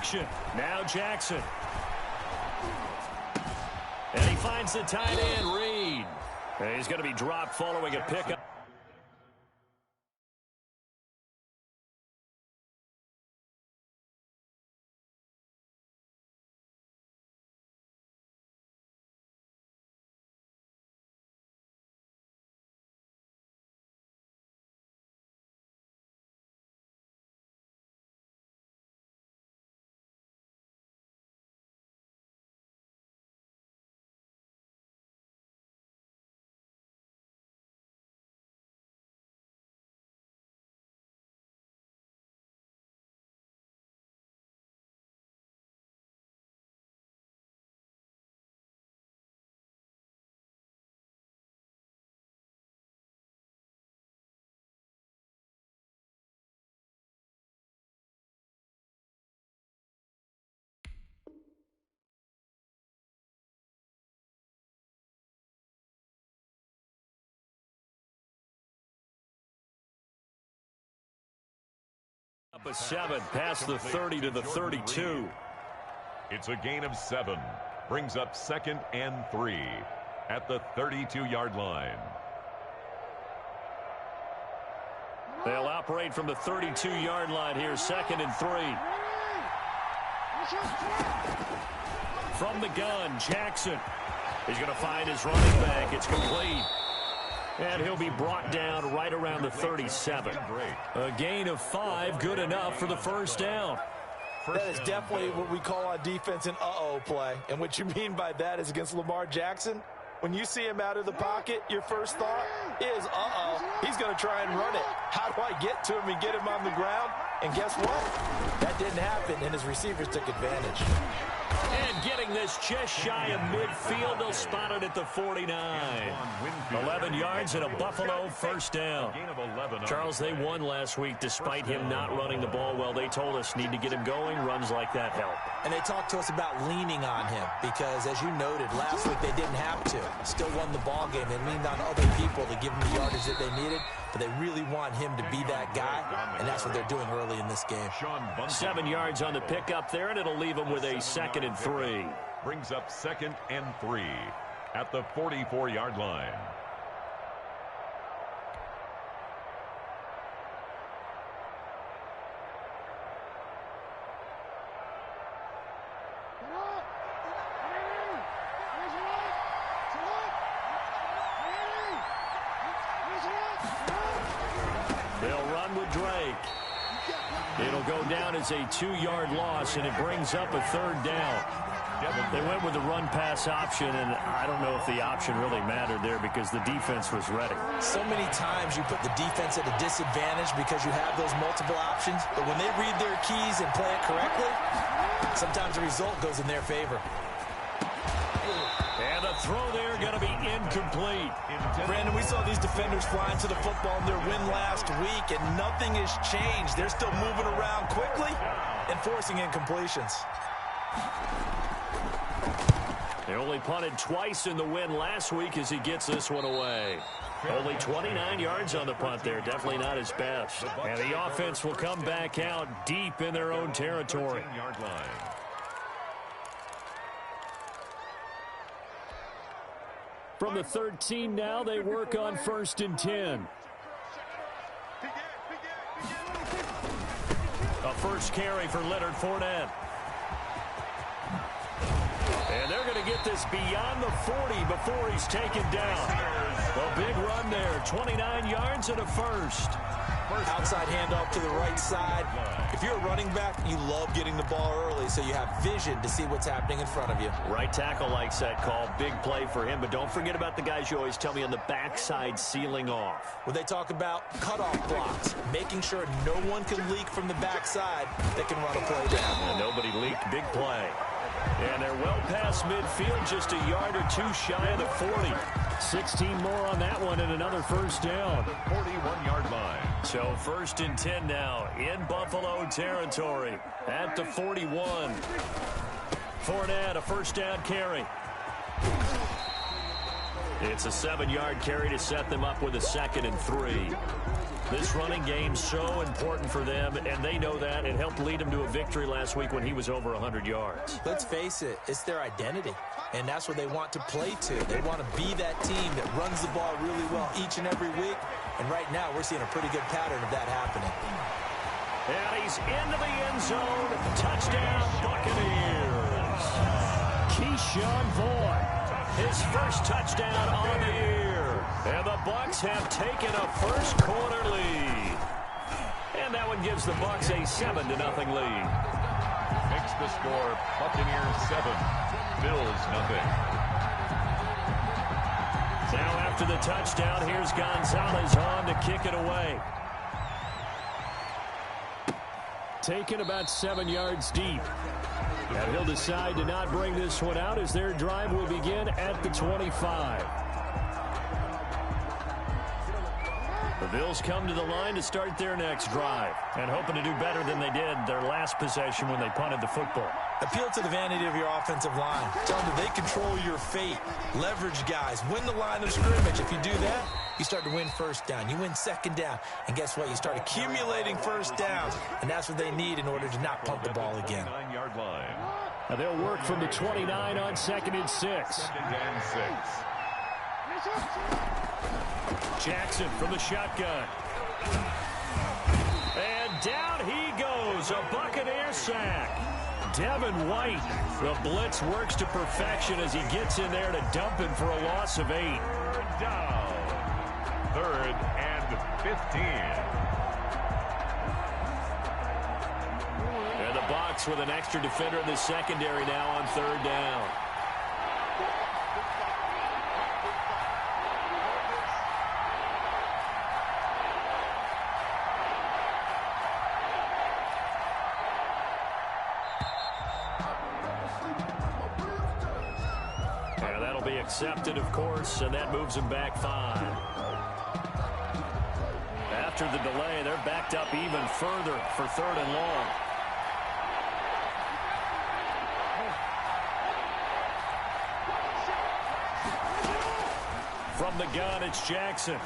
action. Now Jackson. And he finds the tight end, Reed. And he's going to be dropped following a pickup. Up a 7, past the 30 to the 32. It's a gain of 7. Brings up 2nd and 3 at the 32-yard line. They'll operate from the 32-yard line here, 2nd and 3. From the gun, Jackson. He's going to find his running back. It's complete. And he'll be brought down right around the 37. A gain of 5, good enough for the first down. That is definitely what we call on defense an uh-oh play. And what you mean by that is against Lamar Jackson, when you see him out of the pocket, your first thought is, uh-oh, he's going to try and run it. How do I get to him and get him on the ground? And guess what? That didn't happen, and his receivers took advantage. And getting this just shy of midfield, they'll spot it at the 49. 11 yards and a Buffalo first down. Charles, they won last week despite him not running the ball well. They told us need to get him going. Runs like that help. And they talked to us about leaning on him because, as you noted, last week they didn't have to. Still won the ball game. They leaned on other people to give them the yardage that they needed, but they really want him to be that guy, and that's what they're doing early in this game. 7 yards on the pickup there, and it'll leave them with a 2nd and 3. Brings up 2nd and 3 at the 44-yard line. They'll run with Drake. It'll go down as a 2-yard loss, and it brings up a 3rd down. They went with the run-pass option, and I don't know if the option really mattered there because the defense was ready. So many times you put the defense at a disadvantage because you have those multiple options, but when they read their keys and play it correctly, sometimes the result goes in their favor. And the throw there going to be incomplete. Brandon, we saw these defenders flying to the football in their win last week, and nothing has changed. They're still moving around quickly and forcing incompletions. They only punted twice in the win last week as he gets this one away. Only 29 yards on the punt there. Definitely not his best. And the offense will come back out deep in their own territory. From the 13 now, they work on 1st and 10. A first carry for Leonard Fournette. And they're going to get this beyond the 40 before he's taken down. A big run there, 29 yards and a first. Outside handoff to the right side. If you're a running back, you love getting the ball early so you have vision to see what's happening in front of you. Right tackle likes that call. Big play for him, but don't forget about the guys you always tell me on the backside sealing off. When they talk about cutoff blocks, making sure no one can leak from the backside, they can run a play down. And nobody leaked. Big play. And they're well past midfield, just a yard or 2 shy of the 40. 16 more on that one and another first down. 41-yard line. So 1st and 10 now in Buffalo territory at the 41. Fournette, a first down carry. It's a 7-yard carry to set them up with a 2nd and 3. This running game's so important for them, and they know that. It helped lead them to a victory last week when he was over 100 yards. Let's face it, it's their identity, and that's what they want to play to. They want to be that team that runs the ball really well each and every week, and right now we're seeing a pretty good pattern of that happening. And he's into the end zone. Touchdown, Buccaneers. Keyshawn Vaughn, his first touchdown on the year. And the Bucs have taken a first-quarter lead. And that one gives the Bucs a 7-0 lead. Makes the score Buccaneers 7, Bills 0. Now after the touchdown, here's Gonzalez on to kick it away. Taken about 7 yards deep. And he'll decide to not bring this one out as their drive will begin at the 25. The Bills come to the line to start their next drive and hoping to do better than they did their last possession when they punted the football. Appeal to the vanity of your offensive line. Tell them that they control your fate. Leverage guys. Win the line of scrimmage. If you do that, you start to win first down. You win second down. And guess what? You start accumulating first downs. And that's what they need in order to not punt the ball again. 9-yard line. Now they'll work from the 29 on 2nd and 6. 2nd and 6. Jackson from the shotgun. And down he goes. A Buccaneer sack. Devin White. The blitz works to perfection as he gets in there to dump him for a loss of 8. 3rd down. 3rd and 15. And the Bucs with an extra defender in the secondary now on 3rd down. Accepted, of course, and that moves him back 5. After the delay, they're backed up even further for 3rd and long. From the gun, it's Jackson.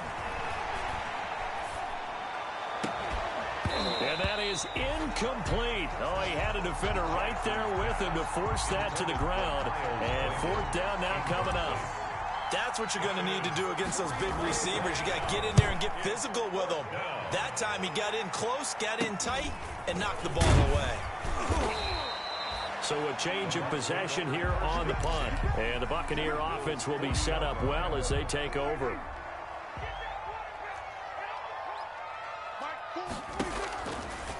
And that is incomplete. Oh, he had a defender right there with him to force that to the ground. And 4th down now coming up. That's what you're going to need to do against those big receivers. You got to get in there and get physical with them. That time he got in close, got in tight, and knocked the ball away. So a change of possession here on the punt. And the Buccaneer offense will be set up well as they take over.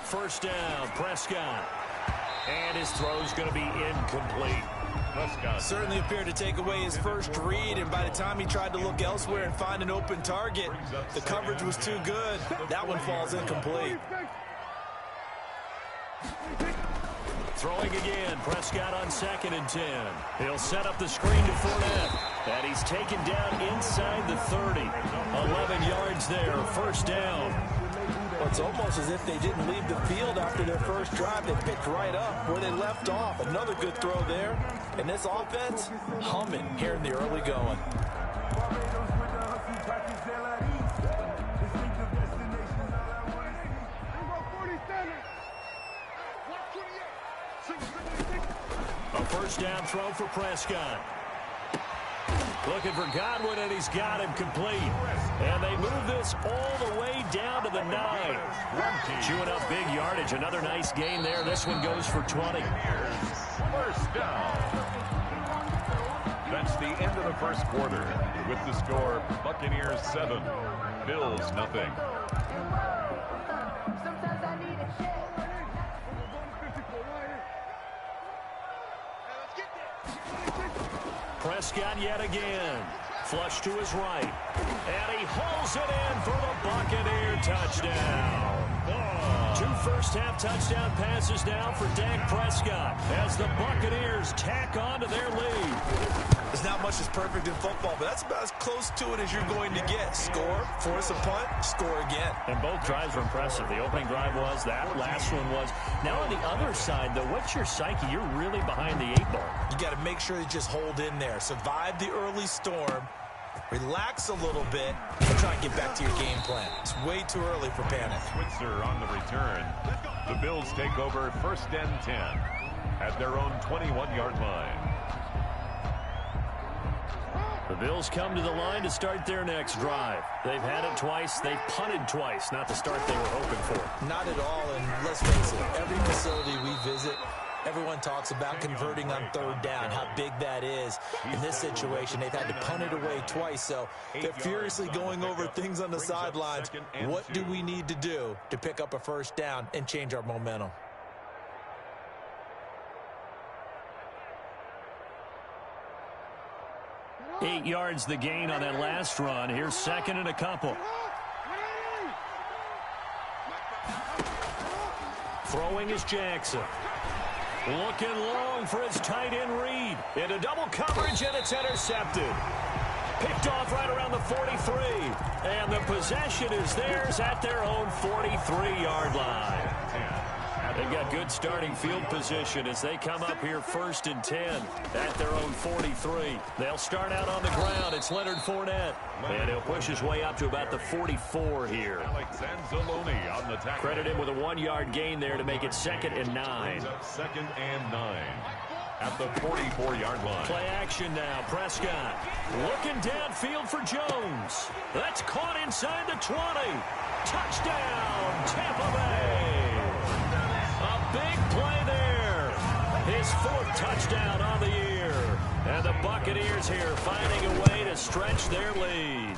First down, Prescott. And his throw's going to be incomplete. Prescott certainly appeared to take away his first read, and by the time he tried to look elsewhere and find an open target, the coverage was too good. That one falls incomplete. Throwing again, Prescott on 2nd and 10. He'll set up the screen to Fournette. And he's taken down inside the 30. 11 yards there, first down. Well, it's almost as if they didn't leave the field after their first drive. They picked right up where they left off. Another good throw there. And this offense, humming here in the early going. A first down throw for Prescott. Looking for Godwin, and he's got him complete. And they move this all the way down to the 9. Chewing up big yardage. Another nice gain there. This one goes for 20. First down. That's the end of the first quarter. With the score, Buccaneers 7, Bills 0. Prescott yet again. Flush to his right. And he hauls it in for the Buccaneer touchdown. 2 first-half touchdown passes now for Dak Prescott as the Buccaneers tack on to their lead. There's not much that's perfect in football, but that's about as close to it as you're going to get. Score, force a punt, score again. And both drives were impressive. The opening drive was, that last one was. Now on the other side, though, what's your psyche? You're really behind the 8 ball. You got to make sure you just hold in there. Survive the early storm Relax a little bit and try and get back to your game plan. It's way too early for panic. Switzer on the return. The Bills take over 1st and 10 at their own 21-yard line. The Bills come to the line to start their next drive. They've had it twice. They've punted twice. Not the start they were hoping for. Not at all, and let's face it, every facility we visit, everyone talks about converting on 3rd down, how big that is. In this situation, they've had to punt it away twice, so they're furiously going over things on the sidelines. What do we need to do to pick up a 1st down and change our momentum? Eight yards the gain on that last run. Here's 2nd and a couple. Throwing is Jackson. Looking long for his tight end Reed. Into double coverage, and it's intercepted. Picked off right around the 43. And the possession is theirs at their own 43-yard line. They've got good starting field position as they come up here 1st and 10 at their own 43. They'll start out on the ground. It's Leonard Fournette. And he'll push his way up to about the 44 here. On the tackle. Credit him with a 1-yard gain there to make it 2nd and 9. 2nd and 9 at the 44-yard line. Play action now. Prescott looking downfield for Jones. That's caught inside the 20. Touchdown, Tampa Bay. A big play there. His 4th touchdown on the year. And the Buccaneers here finding a way to stretch their lead.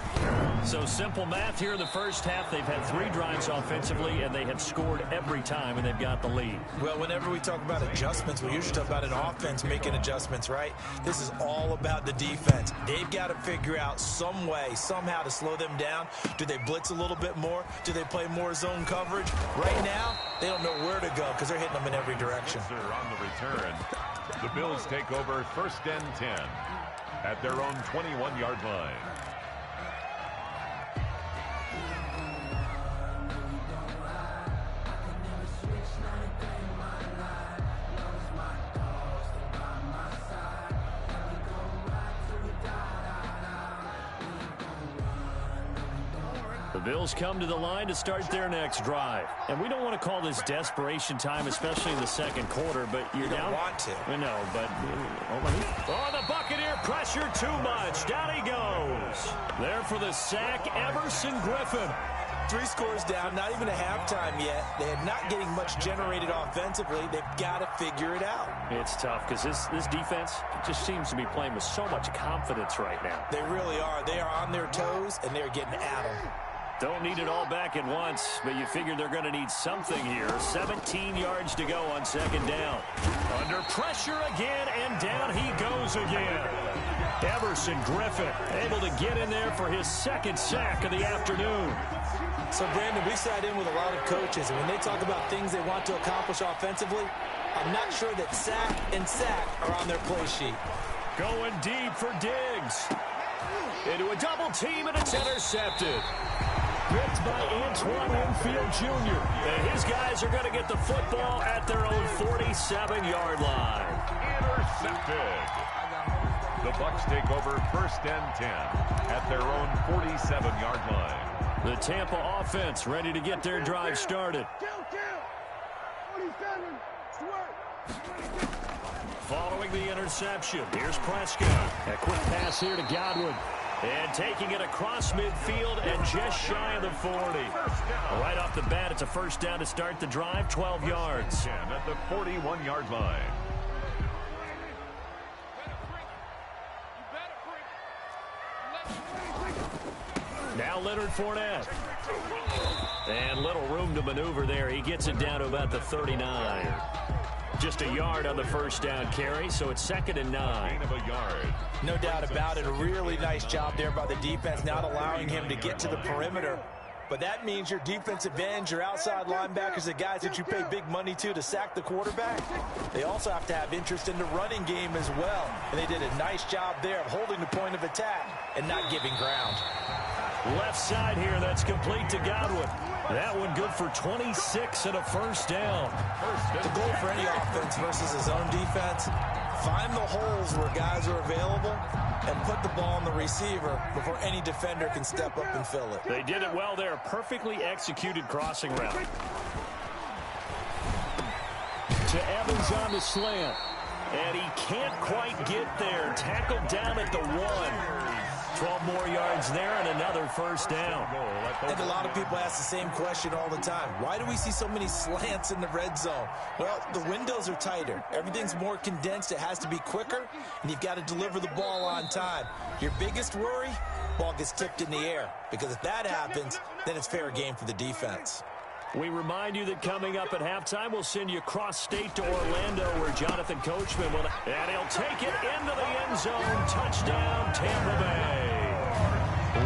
So simple math here in the first half. They've had 3 drives offensively, and they have scored every time, and they've got the lead. Well, whenever we talk about adjustments, we usually talk about an offense making adjustments, right? This is all about the defense. They've got to figure out some way, somehow to slow them down. Do they blitz a little bit more? Do they play more zone coverage? Right now, they don't know where to go because they're hitting them in every direction. On the return, the Bills take over 1st and 10 at their own 21-yard line. The Bills come to the line to start their next drive. And we don't want to call this desperation time, especially in the 2nd quarter, but you're down. You don't want to. I know, but the Buccaneer pressure too much. Down he goes. There for the sack, Everson Griffin. 3 scores down, not even a halftime yet. They are not getting much generated offensively. They've got to figure it out. It's tough because this defense just seems to be playing with so much confidence right now. They really are. They are on their toes, and they're getting at them. Don't need it all back at once, but you figure they're going to need something here. 17 yards to go on 2nd down. Under pressure again, and down he goes again. Everson Griffin able to get in there for his 2nd sack of the afternoon. So, Brandon, we sat in with a lot of coaches, and when they talk about things they want to accomplish offensively, I'm not sure that sack and sack are on their play sheet. Going deep for Diggs. Into a double team, and it's intercepted. Picked by Antoine Winfield Jr. And his guys are going to get the football at their own 47-yard line. Intercepted. The Bucs take over 1st and 10 at their own 47-yard line. The Tampa offense ready to get their drive started. Following the interception, here's Prescott. A quick pass here to Godwin. And taking it across midfield and just shy of the 40. Right off the bat, it's a 1st down to start the drive, 12 yards. At the 41-yard line. Now Leonard Fournette. And little room to maneuver there. He gets it down to about the 39. Just a yard on the 1st down carry, so it's 2nd and 9. Gain of a yard. No doubt about it. A really nice job there by the defense, not allowing him to get to the perimeter. But that means your defensive ends, your outside linebackers, the guys that you pay big money to sack the quarterback, they also have to have interest in the running game as well. And they did a nice job there of holding the point of attack and not giving ground. Left side here, that's complete to Godwin. That one good for 26 and a 1st down. The goal for any offense versus his own defense, Find the holes where guys are available and put the ball on the receiver before any defender can step up and fill it. They did it well there. Perfectly executed crossing route. To Evans on the slant. And he can't quite get there. Tackled down at the 1. 12 more yards there and another first down. I think a lot of people ask the same question all the time. Why do we see so many slants in the red zone? Well, the windows are tighter. Everything's more condensed. It has to be quicker, and you've got to deliver the ball on time. Your biggest worry? Ball gets tipped in the air, because if that happens, then it's fair game for the defense. We remind you that coming up at halftime, we'll send you cross-state to Orlando, where Jonathan Coachman will... And he'll take it into the end zone. Touchdown, Tampa Bay.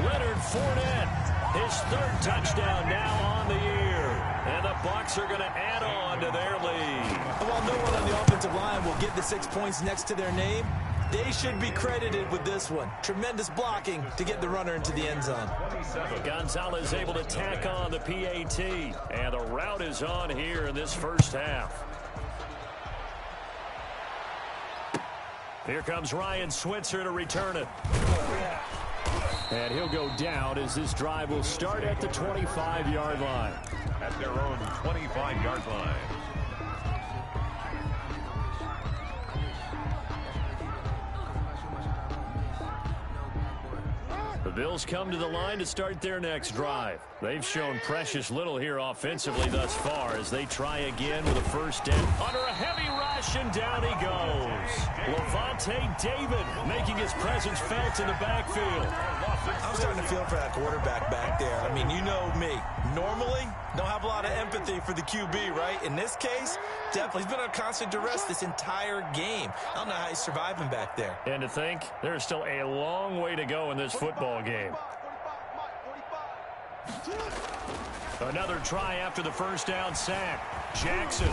Leonard Fournette, his 3rd touchdown now on the year. And the Bucs are going to add on to their lead. While no one on the offensive line will get the 6 points next to their name, they should be credited with this one. Tremendous blocking to get the runner into the end zone. Gonzalez able to tack on the PAT. And the route is on here in this first half. Here comes Ryan Switzer to return it. And he'll go down as this drive will start at the 25-yard line. At their own 25-yard line. The Bills come to the line to start their next drive. They've shown precious little here offensively thus far as they try again with a first down. Under a heavy rush, and down he goes. Levante David making his presence felt in the backfield. I'm starting to feel for that quarterback back there. I mean, you know me. Normally, don't have a lot of empathy for the QB, right? In this case, definitely. He's been on constant duress this entire game. I don't know how he's surviving back there. And to think, there's still a long way to go in this football game. Another try after the first down sack. Jackson.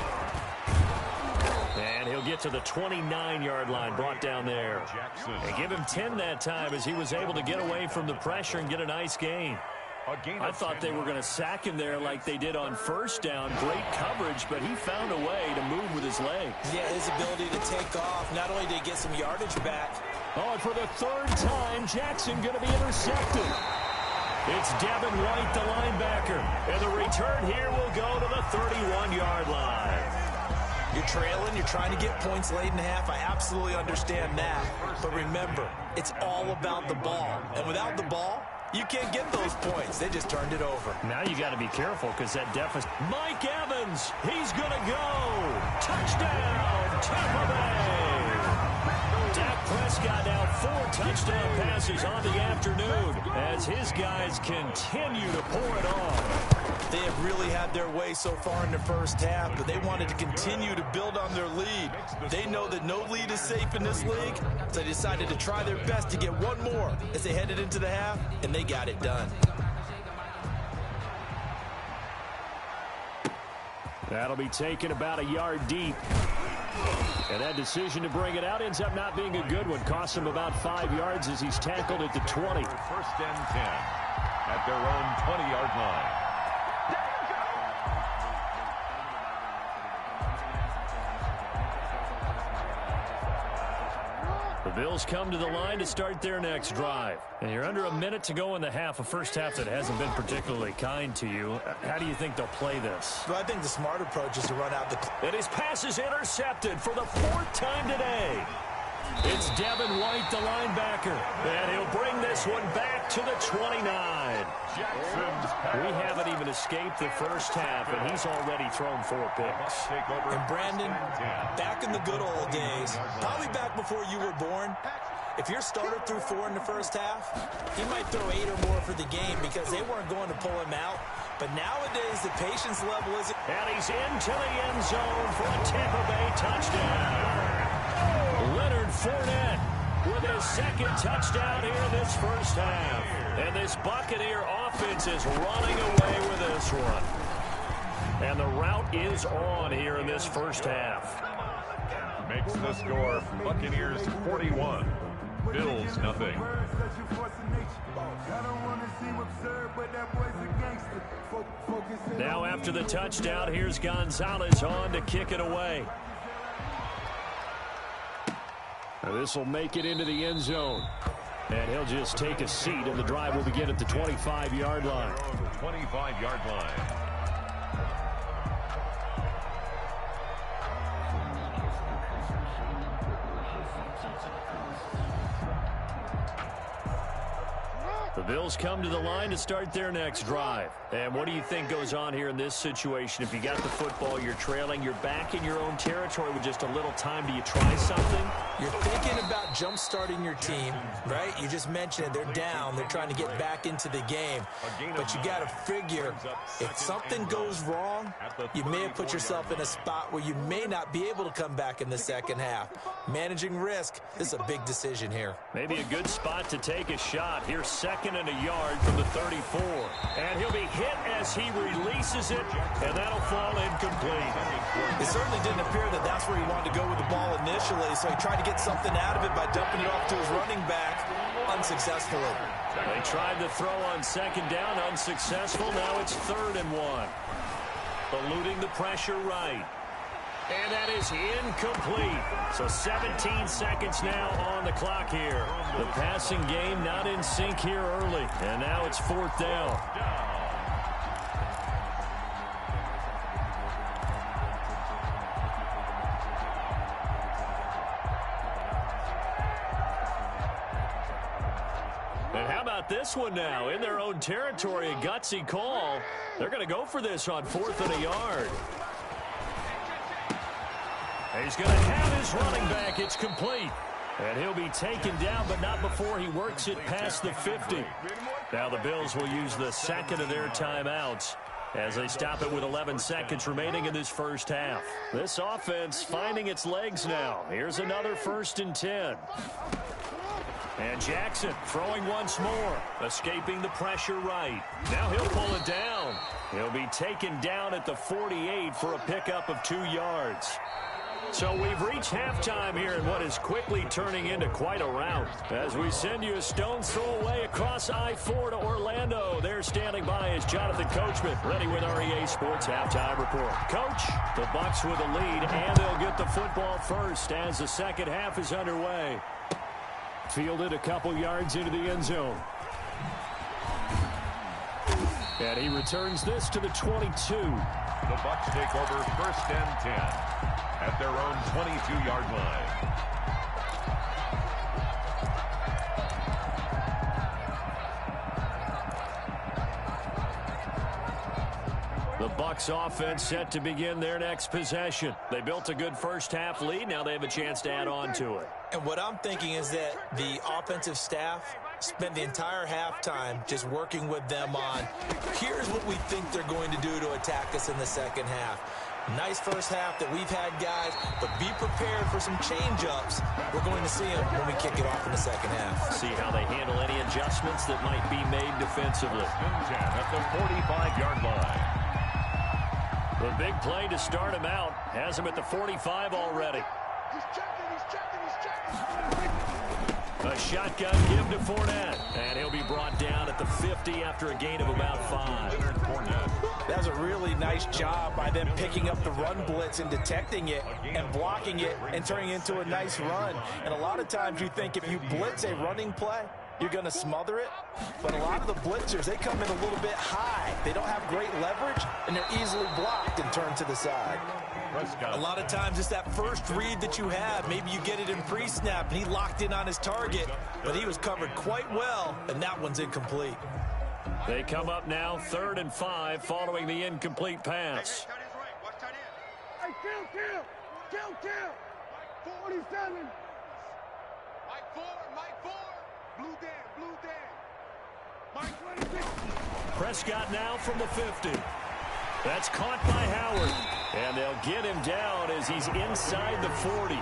And he'll get to the 29-yard line, brought down there. They give him 10 that time as he was able to get away from the pressure and get a nice gain. I thought they were going to sack him there like they did on first down. Great coverage, but he found a way to move with his legs. Yeah, his ability to take off. Not only did he get some yardage back. Oh, and for the 3rd time, Jackson going to be intercepted. It's Devin White, the linebacker. And the return here will go to the 31-yard line. You're trailing, you're trying to get points late in the half. I absolutely understand that. But remember, it's all about the ball. And without the ball, you can't get those points. They just turned it over. Now you got to be careful because that deficit. Mike Evans, he's going to go. Touchdown, Tampa Bay. Dak Prescott now 4 touchdown passes on the afternoon as his guys continue to pour it on. They have really had their way so far in the first half, but they wanted to continue to build on their lead. They know that no lead is safe in this league, so they decided to try their best to get one more as they headed into the half, and they got it done. That'll be taken about a yard deep. And that decision to bring it out ends up not being a good one. Costs him about 5 yards as he's tackled at the 20. First and 10 at their own 20-yard line. The Bills come to the line to start their next drive. And you're under a minute to go in the half, a first half that hasn't been particularly kind to you. How do you think they'll play this? Well, I think the smart approach is to run out the... And his pass is intercepted for the 4th time today. It's Devin White, the linebacker. And he'll bring this one back to the 29. We haven't even escaped the first half, and he's already thrown 4 picks. And Brandon, back in the good old days, probably back before you were born, if your starter threw 4 in the first half, he might throw 8 or more for the game because they weren't going to pull him out. But nowadays, the patience level isn't... And he's into the end zone for a Tampa Bay touchdown. Leonard Fournette with his 2nd touchdown here in this first half. And this Buccaneer offense is running away with this one. And the route is on here in this first half. Makes the score Buccaneers 41, Bills nothing. Now after the touchdown, here's Gonzalez on to kick it away. This will make it into the end zone. And he'll just take a seat, and the drive will begin at the 25-yard line. 25-yard line. The Bills come to the line to start their next drive. And what do you think goes on here in this situation? If you got the football, you're trailing, you're back in your own territory with just a little time. Do you try something? You're thinking about jump-starting your team, right? You just mentioned it. They're down. They're trying to get back into the game. But you got to figure, if something goes wrong, you may have put yourself in a spot where you may not be able to come back in the second half. Managing risk, this is a big decision here. Maybe a good spot to take a shot. Here's 2nd and a yard from the 34. And he'll be hit as he releases it, and that'll fall incomplete. It certainly didn't appear that that's where he wanted to go with the ball initially, so he tried to get something out of it by dumping it off to his running back unsuccessfully. They tried to throw on 2nd down, unsuccessful. Now it's 3rd and 1. Eluding the pressure right. And that is incomplete. So 17 seconds now on the clock here. The passing game not in sync here early. And now it's 4th down. And how about this one now? In their own territory, a gutsy call. They're going to go for this on 4th and a yard. He's going to have his running back. It's complete. And he'll be taken down, but not before he works it past the 50. Now the Bills will use the 2nd of their timeouts as they stop it with 11 seconds remaining in this first half. This offense finding its legs now. Here's another 1st and 10. And Jackson throwing once more, escaping the pressure right. Now he'll pull it down. He'll be taken down at the 48 for a pickup of 2 yards. So we've reached halftime here in what is quickly turning into quite a rout. As we send you a stone's throw away across I-4 to Orlando. There standing by is Jonathan Coachman, ready with our EA Sports Halftime Report. Coach, the Bucs with the lead, and they'll get the football first as the second half is underway. Fielded a couple yards into the end zone. And he returns this to the 22. The Bucs take over 1st and 10 at their own 22-yard line. The Bucs offense set to begin their next possession. They built a good first half lead. Now they have a chance to add on to it. And what I'm thinking is that the offensive staff spent the entire halftime just working with them on, here's what we think they're going to do to attack us in the second half. Nice first half that we've had, guys, but be prepared for some change-ups. We're going to see them when we kick it off in the second half. See how they handle any adjustments that might be made defensively. At the 45-yard line. The big play to start him out has him at the 45 already. He's checking. A shotgun give to Fournette, and he'll be brought down at the 50 after a gain of about 5. That was a really nice job by them picking up the run blitz and detecting it and blocking it and turning it into a nice run. And a lot of times you think if you blitz a running play, you're going to smother it. But a lot of the blitzers, they come in a little bit high. They don't have great leverage, and they're easily blocked and turned to the side. A lot of times it's that first read that you have. Maybe you get it in pre-snap, and he locked in on his target, but he was covered quite well, and that one's incomplete. They come up now 3rd and 5 following the incomplete pass. Hey, kill. 47. Mike 4. Blue Dan. Mike 26. Prescott now from the 50. That's caught by Howard. And they'll get him down as he's inside the 40.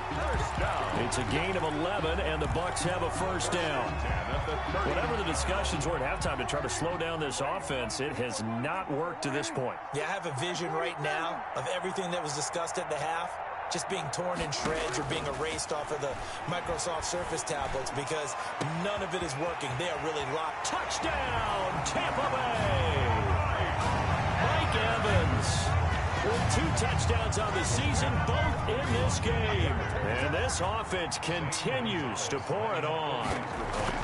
It's a gain of 11, and the Bucs have a first down. Whatever the discussions were at halftime to try to slow down this offense, it has not worked to this point. Yeah, I have a vision right now of everything that was discussed at the half just being torn in shreds or being erased off of the Microsoft Surface tablets because none of it is working. They are really locked. Touchdown, Tampa Bay! Mike Evans. with 2 touchdowns on the season, both in this game. And this offense continues to pour it on.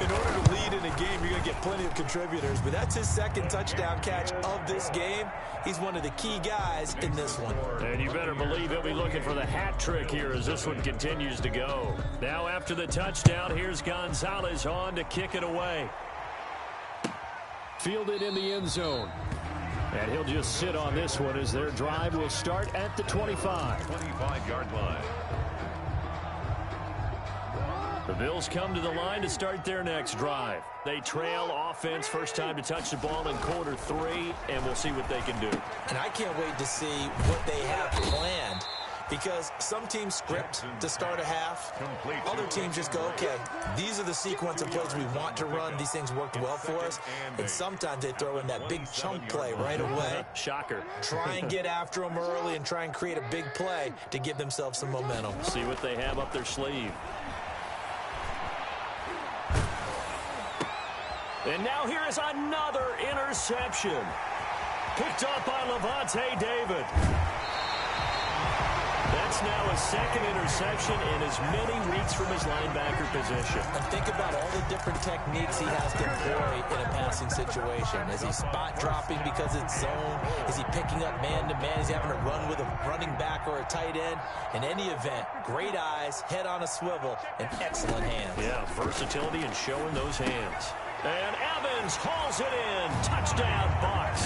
In order to lead in a game, you're going to get plenty of contributors, but that's his 2nd touchdown catch of this game. He's one of the key guys in this one. And you better believe he'll be looking for the hat trick here as this one continues to go. Now after the touchdown, here's Gonzalez on to kick it away. Fielded in the end zone. And he'll just sit on this one as their drive will start at the 25. 25-yard line. The Bills come to the line to start their next drive. They trail offense, first time to touch the ball in quarter 3, and we'll see what they can do. And I can't wait to see what they have planned, because some teams script to start a half. Other teams just go, okay, these are the sequence of plays we want to run. These things worked well for us. And sometimes they throw in that big chunk play right away. Shocker. Try and get after them early and try and create a big play to give themselves some momentum. See what they have up their sleeve. And now here is another interception. Picked up by Levante David. That's now a 2nd interception in as many weeks from his linebacker position. And think about all the different techniques he has to employ in a passing situation. Is he spot dropping because it's zone? Is he picking up man-to-man? Is he having to run with a running back or a tight end? In any event, great eyes, head on a swivel, and excellent hands. Yeah, versatility and showing those hands. And Evans hauls it in. Touchdown, Bucks.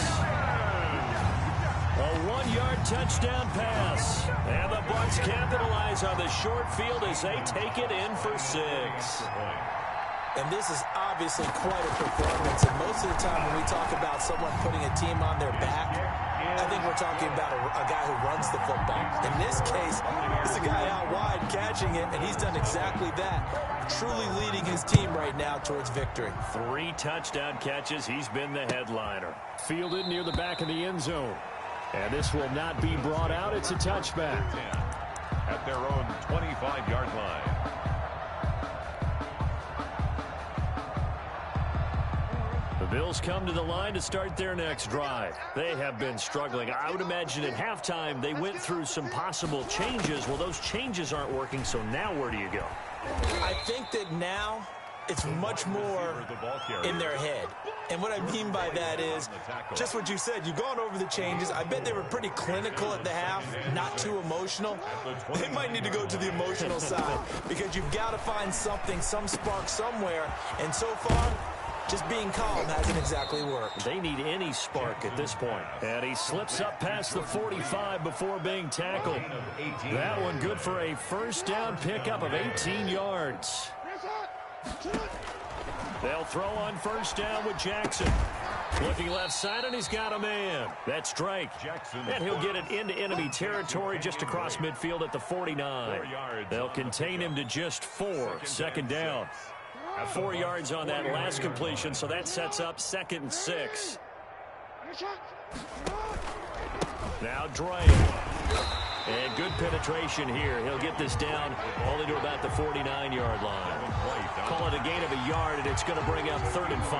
A 1-yard touchdown pass. And the Bucks capitalize on the short field as they take it in for 6. And this is obviously quite a performance. And most of the time when we talk about someone putting a team on their back, I think we're talking about a guy who runs the football. In this case, it's a guy out wide catching it, and he's done exactly that. Truly leading his team right now towards victory. 3 touchdown catches. He's been the headliner. Fielded near the back of the end zone. And this will not be brought out. It's a touchback. At their own 25-yard line. The Bills come to the line to start their next drive. They have been struggling. I would imagine at halftime they went through some possible changes. Well, those changes aren't working, so now where do you go? I think that now it's much more in their head. And what I mean by that is just what you said. You've gone over the changes. I bet they were pretty clinical at the half, not too emotional. They might need to go to the emotional side because you've got to find something, some spark somewhere. And so far, just being calm hasn't exactly worked. They need any spark at this point. And he slips up past the 45 before being tackled. That one good for a first down pickup of 18 yards. They'll throw on first down with Jackson. Looking left side, and he's got a man. That's Drake. And he'll get it into enemy territory just across midfield at the 49. They'll contain him to just 4. Second down. 4 yards on that last completion, so that sets up 2nd and 6. Now Drake. And good penetration here. He'll get this down only to about the 49-yard line. Call it a gain of a yard, and it's going to bring up 3rd and 5.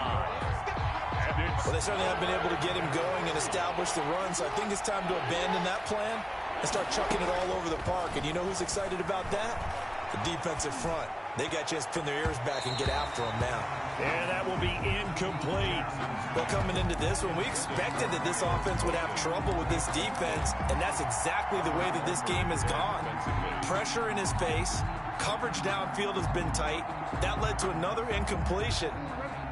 Well, they certainly have been able to get him going and establish the run, so I think it's time to abandon that plan and start chucking it all over the park. And you know who's excited about that? The defensive front. They got a chance to pin their ears back and get after him now. And that will be incomplete. Well, coming into this one, we expected that this offense would have trouble with this defense, and that's exactly the way that this game has gone. Pressure in his face. Coverage downfield has been tight. That led to another incompletion.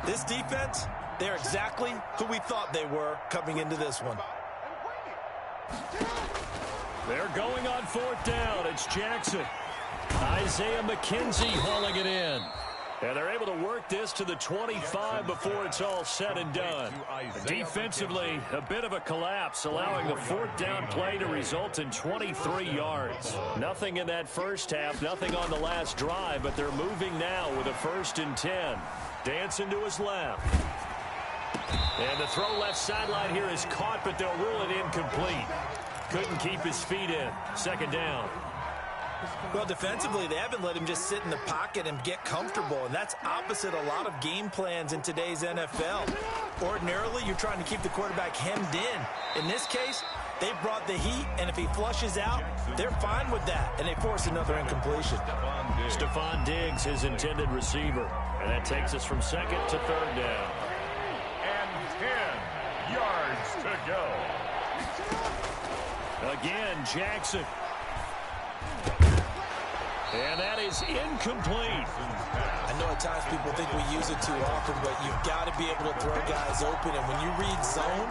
This defense, they're exactly who we thought they were coming into this one. They're going on 4th down. It's Jackson. Isaiah McKenzie hauling it in. And they're able to work this to the 25 before it's all said and done. Defensively, a bit of a collapse, allowing the 4th down play to result in 23 yards. Nothing in that first half, nothing on the last drive, but they're moving now with a 1st and 10. Dancing to his left. And the throw left sideline here is caught, but they'll rule it incomplete. Couldn't keep his feet in. 2nd down. Well, defensively, they haven't let him just sit in the pocket and get comfortable, and that's opposite a lot of game plans in today's NFL. Ordinarily, you're trying to keep the quarterback hemmed in. In this case, They brought the heat, and if he flushes out, they're fine with that, and they force another incompletion. Stephon Diggs, his intended receiver. And that takes us from second to third down. And 10 yards to go. Again, Jackson. And that is incomplete. I know at times people think we use it too often, but you've got to be able to throw guys open. And when you read zone,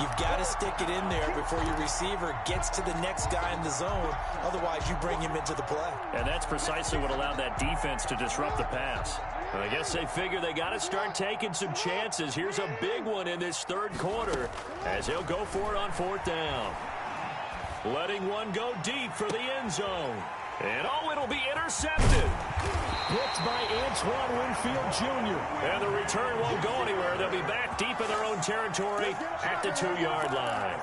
you've got to stick it in there before your receiver gets to the next guy in the zone. Otherwise, you bring him into the play. And that's precisely what allowed that defense to disrupt the pass. And I guess they figure they got to start taking some chances. Here's a big one in this third quarter as he'll go for it on fourth down. Letting one go deep for the end zone. And, oh, it'll be intercepted. Blocked by Antoine Winfield Jr. And the return won't go anywhere. They'll be back deep in their own territory at the 2-yard line.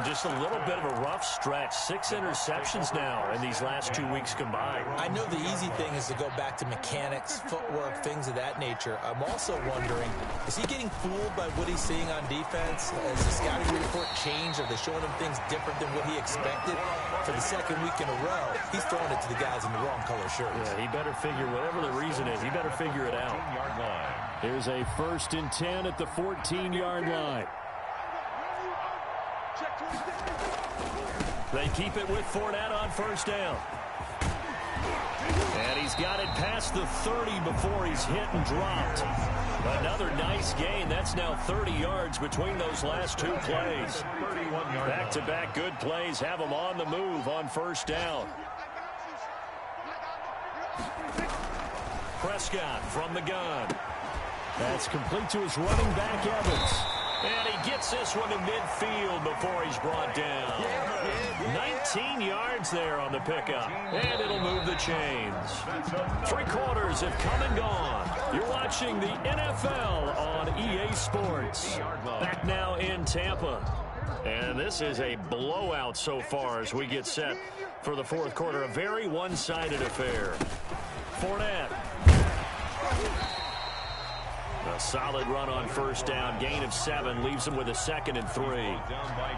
Just a little bit of a rough stretch. 6 interceptions now in these last 2 weeks combined. I know the easy thing is to go back to mechanics, footwork, things of that nature. I'm also wondering, is he getting fooled by what he's seeing on defense? Has the scouting report changed? Are they showing him things different than what he expected? For the second week in a row, he's throwing it to the guys in the wrong color shirts. Yeah, he better figure, whatever the reason is, he better figure it out. Here's a 1st and 10 at the 14-yard line. They keep it with Fournette on first down. And he's got it past the 30 before he's hit and dropped. Another nice gain. That's now 30 yards between those last 2 plays. Back-to-back good plays have him on the move on first down. Prescott from the gun. That's complete to his running back, Evans. And he gets this one to midfield before he's brought down. 19 yards there on the pickup. And it'll move the chains. 3 quarters have come and gone. You're watching the NFL on EA Sports. Back now in Tampa. And this is a blowout so far as we get set for the fourth quarter. A very one-sided affair. Fournette. A solid run on first down. Gain of 7 leaves him with a 2nd and 3.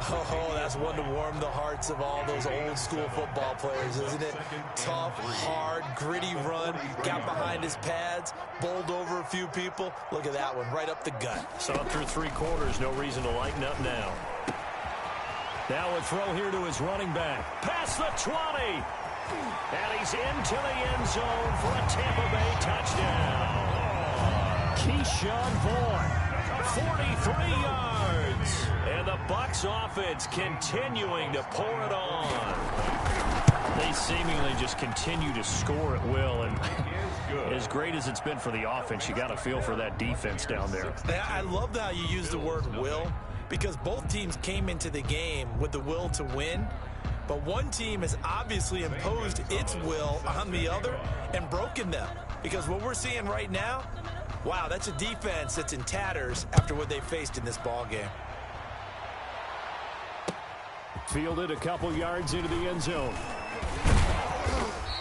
Oh, that's one to warm the hearts of all those old school football players, isn't it? Tough, hard, gritty run. Got behind his pads, bowled over a few people. Look at that one, right up the gut. So through 3 quarters, no reason to lighten up now. Now a throw here to his running back. Past the 20. And he's into the end zone for a Tampa Bay touchdown. Keyshawn Vaughn, 43 yards. And the Bucs offense continuing to pour it on. They seemingly just continue to score at will. And as great as it's been for the offense, you got to feel for that defense down there. I love how you use the word will, because both teams came into the game with the will to win. But one team has obviously imposed its will on the other and broken them. Because what we're seeing right now, wow, that's a defense that's in tatters after what they faced in this ball game. Fielded a couple yards into the end zone.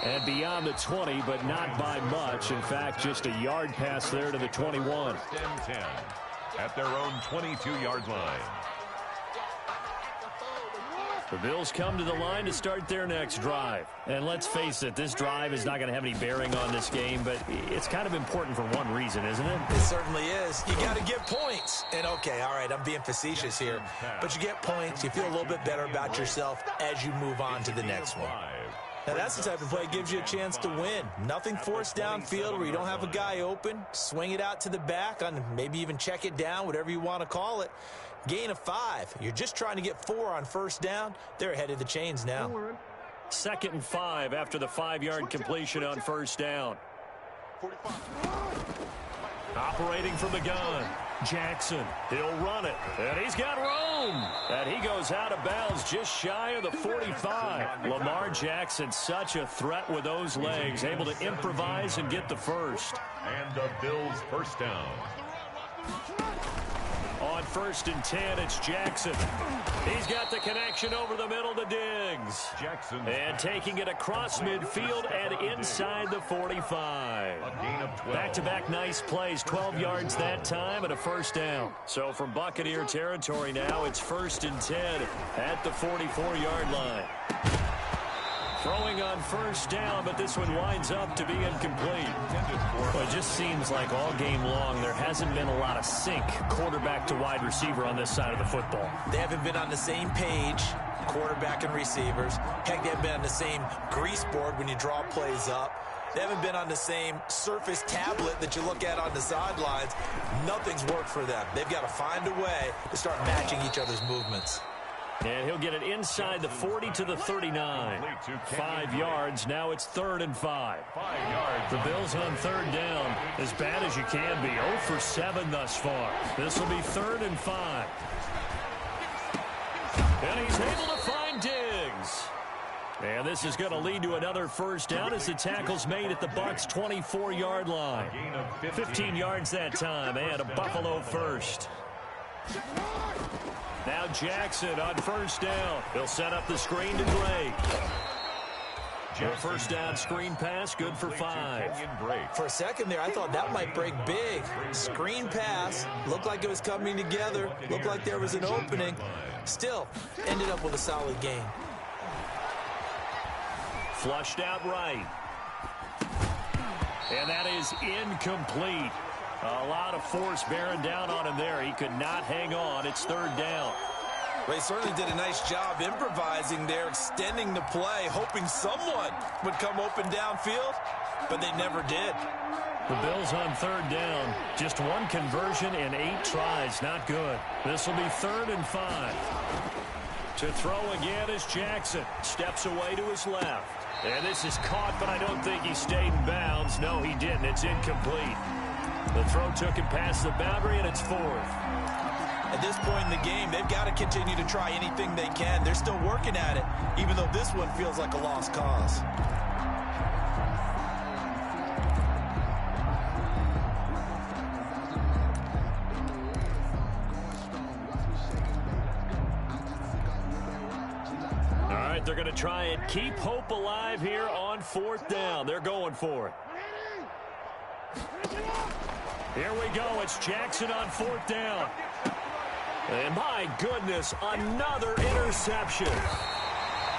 And beyond the 20, but not by much. In fact, just a yard pass there to the 21. 10 at their own 22-yard line. The Bills come to the line to start their next drive. And let's face it, this drive is not going to have any bearing on this game, but it's kind of important for one reason, isn't it? It certainly is. You got to get points. And, okay, all right, I'm being facetious here. But you get points, you feel a little bit better about yourself as you move on to the next one. Now, that's the type of play that gives you a chance to win. Nothing forced downfield where you don't have a guy open. Swing it out to the back, on maybe even check it down, whatever you want to call it. Gain of 5. You're just trying to get 4 on first down. They're ahead of the chains now. 2nd and 5 after the 5-yard completion on first down. Operating from the gun. Jackson, he'll run it, and he's got room. And he goes out of bounds just shy of the 45. Lamar Jackson, such a threat with those legs, able to improvise and get the first. And the Bills first down. On 1st and 10, it's Jackson. He's got the connection over the middle to Diggs. Jackson. And taking it across midfield and inside the 45. A gain of 12. Back-to-back nice plays, 12 yards that time and a first down. So from Buccaneer territory now, it's 1st and 10 at the 44-yard line. Throwing on first down, but this one winds up to be incomplete. Well, it just seems like all game long there hasn't been a lot of sync quarterback to wide receiver on this side of the football. They haven't been on the same page, quarterback and receivers. Heck, they haven't been on the same grease board when you draw plays up. They haven't been on the same surface tablet that you look at on the sidelines. Nothing's worked for them. They've got to find a way to start matching each other's movements. And he'll get it inside the 40 to the 39. 5 yards. Now it's 3rd and 5. 5 yards. The Bills on 3rd down. As bad as you can be. 0 for 7 thus far. This will be 3rd and 5. And he's able to find Diggs. And this is going to lead to another first down as the tackle's made at the Bucs' 24-yard line. 15 yards that time and a Buffalo first. Now Jackson on first down. He'll set up the screen to Drake. First down screen pass, good for 5. For a second there, I thought that might break big. Screen pass, looked like it was coming together, looked like there was an opening. Still, ended up with a solid gain. Flushed out right. And that is incomplete. A lot of force bearing down on him there. He could not hang on. It's 3rd down. They certainly did a nice job improvising there, extending the play, hoping someone would come open downfield, but they never did. The Bills on 3rd down. Just one conversion in 8 tries. Not good. This will be 3rd and 5. To throw again is Jackson. Steps away to his left. And this is caught, but I don't think he stayed in bounds. No, he didn't. It's incomplete. The throw took him past the boundary, and it's 4th. At this point in the game, they've got to continue to try anything they can. They're still working at it, even though this one feels like a lost cause. All right, they're going to try and keep hope alive here on 4th down. They're going for it. Here we go. It's Jackson on 4th down. And my goodness, another interception.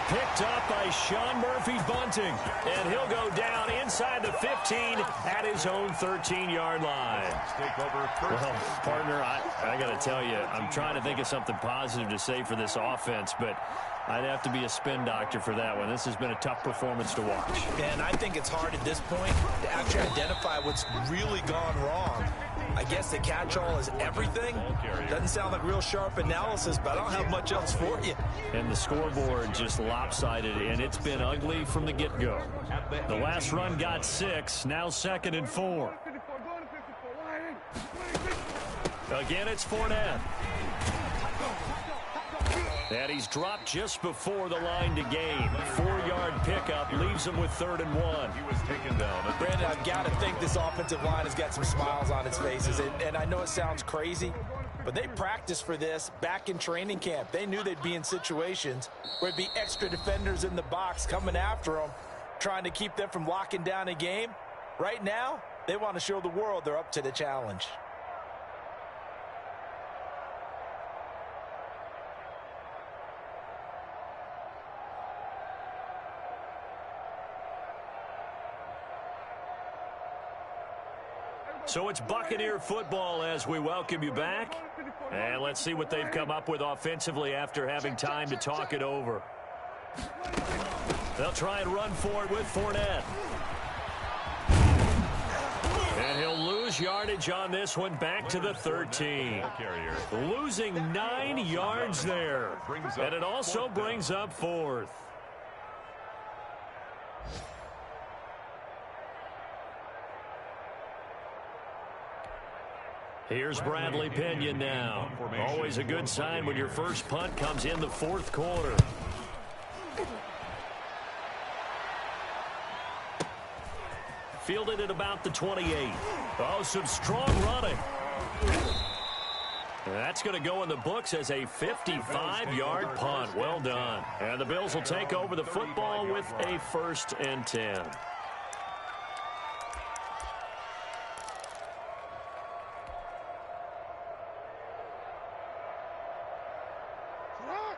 Picked up by Sean Murphy-Bunting. And he'll go down inside the 15 at his own 13-yard line. Well, partner, I got to tell you, I'm trying to think of something positive to say for this offense, but I'd have to be a spin doctor for that one. This has been a tough performance to watch. And I think it's hard at this point to actually identify what's really gone wrong. I guess the catch-all is everything. Doesn't sound like real sharp analysis, but I don't have much else for you. And the scoreboard just lopsided, and it's been ugly from the get-go. The last run got 6, now 2nd and 4. Again, it's Fournette. And he's dropped just before the line to gain. 4-yard pickup leaves him with 3rd and 1. He was taken down. Brandon, I've got to think this offensive line has got some smiles on its faces. And I know it sounds crazy, but they practiced for this back in training camp. They knew they'd be in situations where it'd be extra defenders in the box coming after them, trying to keep them from locking down a game. Right now, they want to show the world they're up to the challenge. So it's Buccaneer football as we welcome you back. And let's see what they've come up with offensively after having time to talk it over. They'll try and run for it with Fournette. And he'll lose yardage on this one back to the 13. Losing 9 yards there. And it also brings up 4th. Here's Bradley Pinion now. Always a good sign when your first punt comes in the 4th quarter. Fielded at about the 28. Oh, some strong running. That's going to go in the books as a 55-yard punt. Well done. And the Bills will take over the football with a 1st and 10.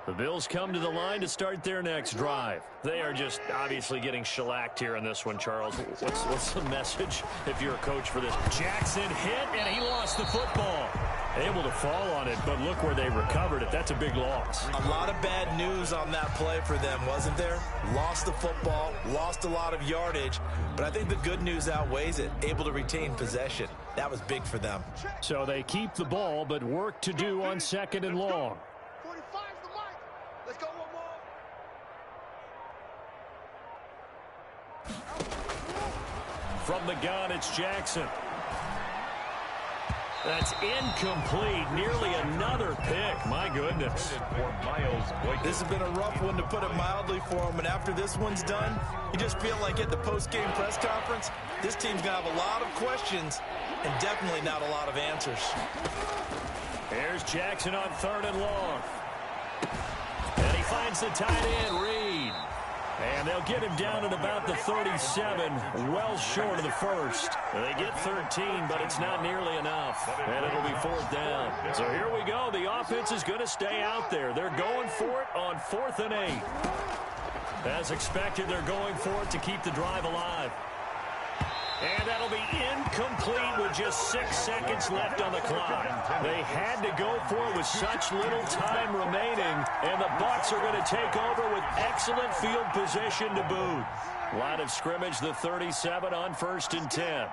The Bills come to the line to start their next drive. They are just obviously getting shellacked here in this one, Charles. What's the message if you're a coach for this? Jackson hit, and he lost the football. Able to fall on it, but look where they recovered it. That's a big loss. A lot of bad news on that play for them, wasn't there? Lost the football, lost a lot of yardage, but I think the good news outweighs it. Able to retain possession. That was big for them. So they keep the ball, but work to do on 2nd and long. 45's the mic. Let's go one more. From the gun, it's Jackson. That's incomplete. Nearly another pick. My goodness. This has been a rough one, to put it mildly, for him. And after this one's done, you just feel like at the post-game press conference, this team's going to have a lot of questions and definitely not a lot of answers. Here's Jackson on 3rd and long. And he finds the tight end, Reed. And they'll get him down at about the 37, well short of the 1st. They get 13, but it's not nearly enough. And it'll be 4th down. So here we go. The offense is going to stay out there. They're going for it on 4th and 8. As expected, they're going for it to keep the drive alive. And that'll be incomplete with just 6 seconds left on the clock. They had to go for it with such little time remaining, and the Bucs are going to take over with excellent field position to boot. Line of scrimmage, the 37 on 1st and 10.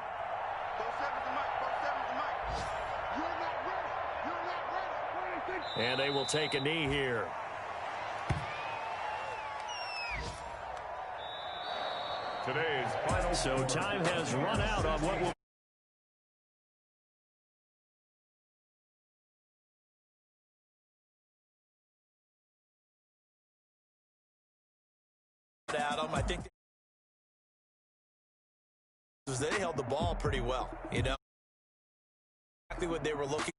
And they will take a knee here. Today's final. So time has run out on what will Adam, I think they held the ball pretty well, you know. Exactly what they were looking